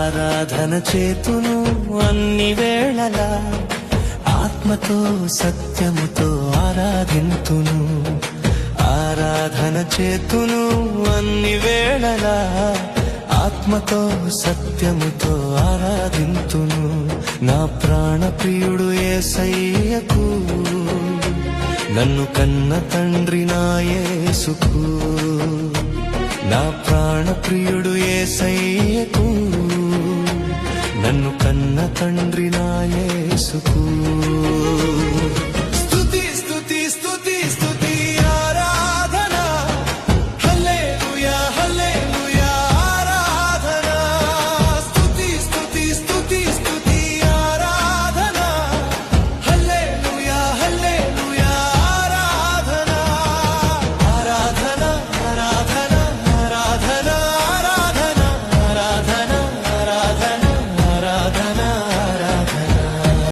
ఆరాధన చేతును అన్ని వేళలా, ఆత్మతో సత్యముతో ఆరాధింతును. ఆరాధన చేతును అన్ని వేళలా, ఆత్మతో సత్యముతో ఆరాధింతును. నా ప్రాణ ప్రియుడు యేసయ్యకు, నన్ను కన్న తండ్రి నా యేసుకు. నా ప్రాణ ప్రియుడు యేసయ్యకు, నన్ను కన్న తండ్రి నా యేసుకు.